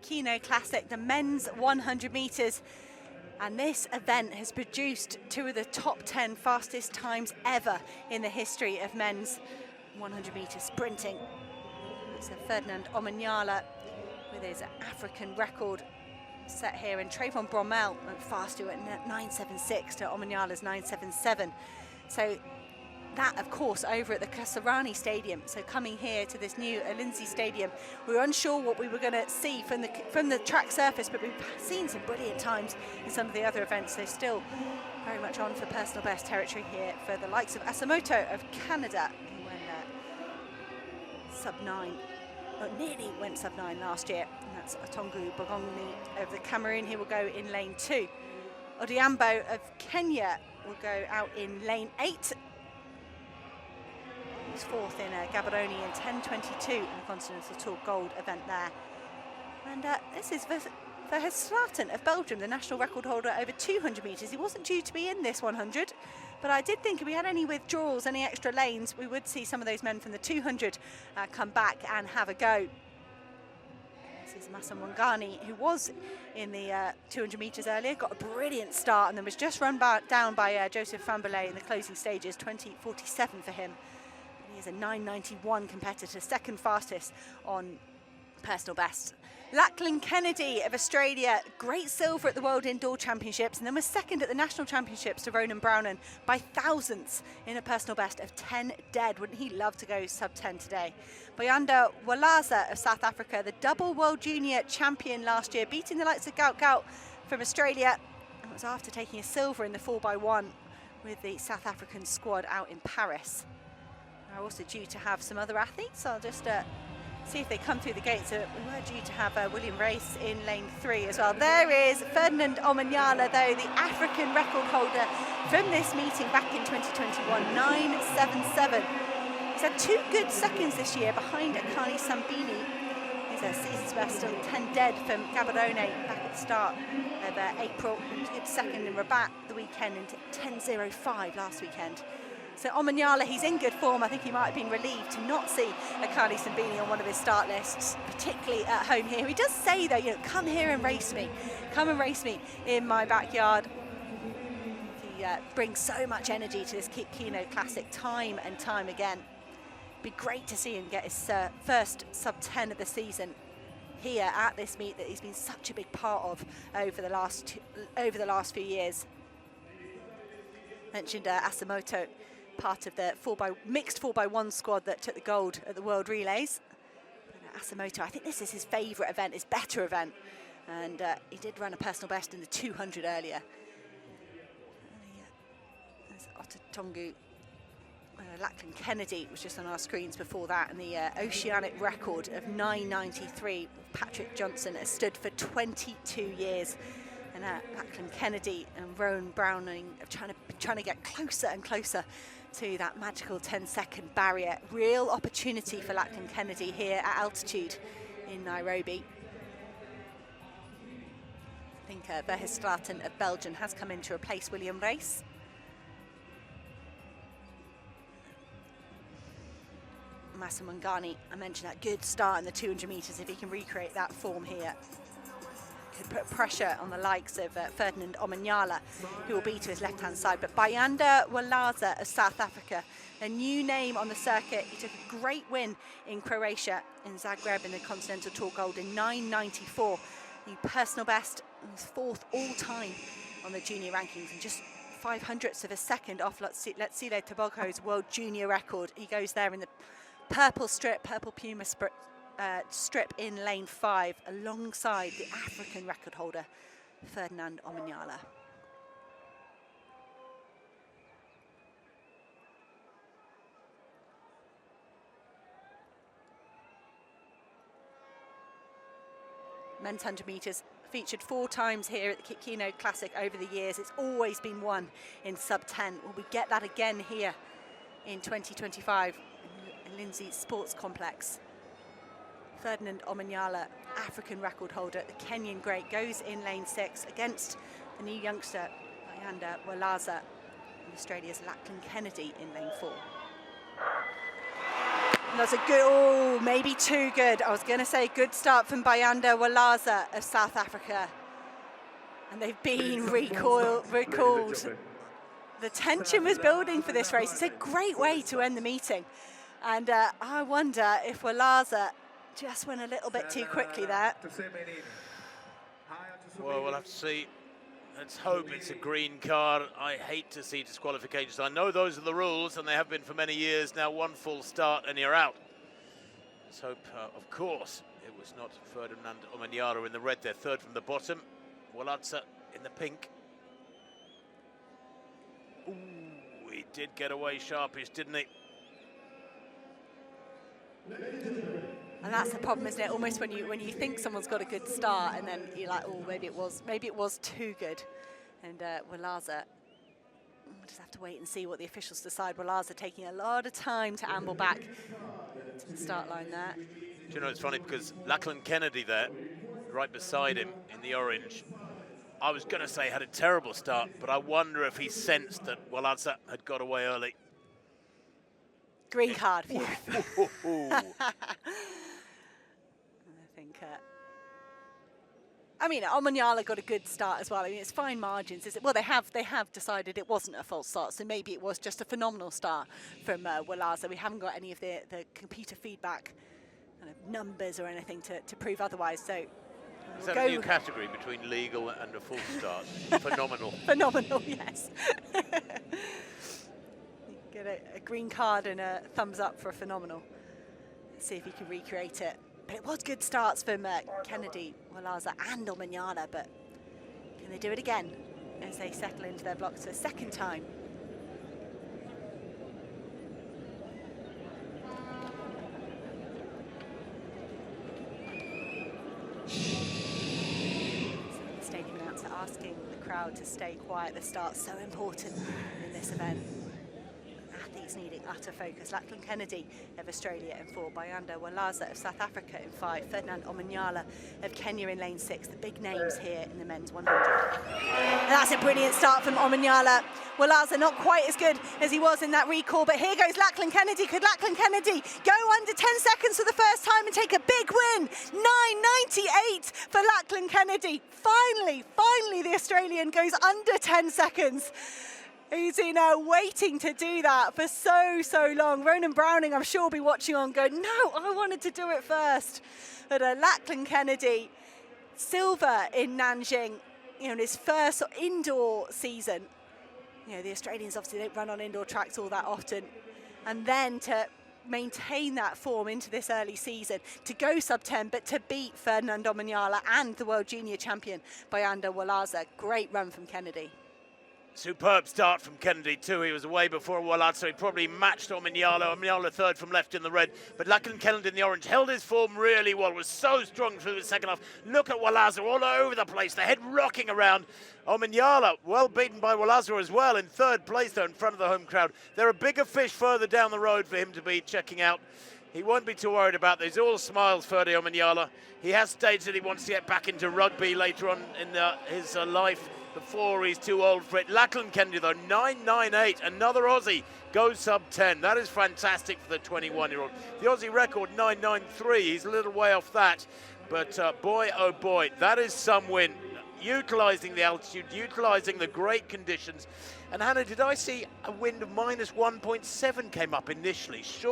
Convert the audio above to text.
Keino Classic, the men's 100 metres, and this event has produced two of the top 10 fastest times ever in the history of men's 100 metre sprinting. It's Ferdinand Omanyala with his African record set here, and Trayvon Bromell went faster at 9.76 to Omanyala's 9.77. So that, of course, over at the Kasarani Stadium. So coming here to this new Lindsay Stadium, we were unsure what we were going to see from the track surface, but we've seen some brilliant times in some of the other events. They're still very much on for personal best territory here for the likes of Asamoto of Canada, who went sub-9, or nearly went sub-9 last year. And that's Atongu Bogongni of the Cameroon. He will go in lane 2. Odiambo of Kenya will go out in lane 8. He's fourth in Gaborone in 10.22 in the Continental Tour Gold event there. And this is Verheijen of Belgium, the national record holder over 200 metres. He wasn't due to be in this 100, but I did think if we had any withdrawals, any extra lanes, we would see some of those men from the 200 come back and have a go. This is Massa Mwangani, who was in the 200 metres earlier, got a brilliant start and then was just run down by Joseph Fambelet in the closing stages, 20.47 for him. He's a 9.91 competitor, second fastest on personal best. Lachlan Kennedy of Australia, great silver at the World Indoor Championships, and then was second at the National Championships to Ronan Brownan by thousandths in a personal best of 10 dead. Wouldn't he love to go sub-10 today? Bayanda Walaza of South Africa, the double World Junior champion last year, beating the likes of Gout Gout from Australia. And it was after taking a silver in the 4x1 with the South African squad out in Paris. We're also due to have some other athletes. I'll just see if they come through the gates. We were due to have William Race in lane 3 as well. There is Ferdinand Omanyala, though, the African record holder from this meeting back in 2021, 9.77. He's had 2 good seconds this year behind Akani Sambini. He's a season's best on 10 dead from Gaborone back at the start of April. He did second in Rabat the weekend and 10.05 last weekend. So Omanyala, he's in good form. I think he might have been relieved to not see Akani Sambini on one of his start lists, particularly at home here. He does say, though, you know, come here and race me. Come and race me in my backyard. He brings so much energy to this Keino Classic time and time again. It'd be great to see him get his first sub-10 of the season here at this meet that he's been such a big part of over the last few years. Mentioned Asamoto, part of the mixed 4x1 squad that took the gold at the World Relays. But Asamoto, I think this is his favourite event, his better event, and he did run a personal best in the 200 earlier. There's Otatongu. Lachlan Kennedy was just on our screens before that, and the oceanic record of 9.93. Patrick Johnson has stood for 22 years. And Lachlan Kennedy and Ronan Browning are trying to get closer and closer to that magical 10-second barrier. Real opportunity for Lachlan Kennedy here at altitude in Nairobi. I think Verheijen of Belgium has come in to replace William Race. Massa Mwangani, I mentioned that good start in the 200 metres. If he can recreate that form here, could put pressure on the likes of Ferdinand Omanyala, who will be to his left-hand side. But Bayanda Walaza of South Africa, a new name on the circuit. He took a great win in Croatia, in Zagreb, in the Continental Tour Gold in 9.94. New personal best, he's 4th all-time on the junior rankings, and just 500ths of a second off Letsile Tebogo's world junior record. He goes there in the purple strip, purple Puma strip in lane 5, alongside the African record holder, Ferdinand Omanyala. Men's 100 metres featured 4 times here at the Keino Classic over the years. It's always been won in sub-10. Will we get that again here in 2025 in Lindsay Sports Complex? Ferdinand Omanyala, African record holder, the Kenyan great, goes in lane 6 against the new youngster, Bayanda Walaza, and Australia's Lachlan Kennedy in lane 4. And that's a good, oh, maybe too good. I was going to say good start from Bayanda Walaza of South Africa. And they've been recalled. The tension was building for this race. It's a great way to end the meeting. And I wonder if Walaza just went a little bit too quickly there. Well, we'll have to see. Let's hope it's a green card. I hate to see disqualifications. I know those are the rules, and they have been for many years now. One full start and you're out. Let's hope, of course, it was not Ferdinand Omanyala in the red there, third from the bottom. Walaza in the pink. Ooh, he did get away sharpish, didn't he? And that's the problem, isn't it? Almost when you think someone's got a good start, and then you're like, oh, maybe it was too good. And Walaza, we'll just have to wait and see what the officials decide. Walaza taking a lot of time to amble back to the start line there. Do you know, it's funny because Lachlan Kennedy there, right beside him in the orange, I was going to say had a terrible start, but I wonder if he sensed that Walaza had got away early. Green card for you. I think, I mean, Omanyala got a good start as well. I mean, it's fine margins, is it? Well, they have decided it wasn't a false start, so maybe it was just a phenomenal start from Walaza. We haven't got any of the computer feedback kind of numbers or anything to prove otherwise. So is that a new category between legal and a full start? Phenomenal. Phenomenal, yes. Get a green card and a thumbs up for a phenomenal. Let's see if he can recreate it. But it was good starts from Kennedy, Walaza and Omanyala, but can they do it again as they settle into their blocks for a second time? The stadium announcer asking the crowd to stay quiet. The start's so important in this event. Athletes needing utter focus. Lachlan Kennedy of Australia in 4, Bayanda Walaza of South Africa in 5, Ferdinand Omanyala of Kenya in lane 6. The big names here in the men's 100. And that's a brilliant start from Omanyala. Walaza not quite as good as he was in that recall, but here goes Lachlan Kennedy. Could Lachlan Kennedy go under 10 seconds for the first time and take a big win? 9.98 for Lachlan Kennedy. Finally, the Australian goes under 10 seconds. He's been waiting to do that for so long. Ronan Browning, I'm sure, will be watching on going, no, I wanted to do it first. But Lachlan Kennedy, silver in Nanjing, in his first indoor season. The Australians obviously don't run on indoor tracks all that often. And then to maintain that form into this early season, to go sub-10, but to beat Ferdinand Omanyala and the world junior champion, Bayanda Walaza. Great run from Kennedy. Superb start from Kennedy too. He was away before Walaza, so he probably matched Omanyala. Omanyala third from left in the red, but Lachlan Kennedy in the orange held his form really well, was so strong through the second half. Look at Walaza all over the place, the head rocking around. Omanyala well beaten by Walaza as well in third place though in front of the home crowd. There are bigger fish further down the road for him to be checking out. He won't be too worried about these. All smiles, Ferdy Omanyala. He has stated he wants to get back into rugby later on in his life, before he's too old for it. Lachlan Kennedy though, 9.98, another Aussie goes sub-10. That is fantastic for the 21-year-old. The Aussie record, 9.93, he's a little way off that. But boy, oh boy, that is some win. Utilising the altitude, utilising the great conditions. And Hannah, did I see a wind of -1.7 came up initially? Sure.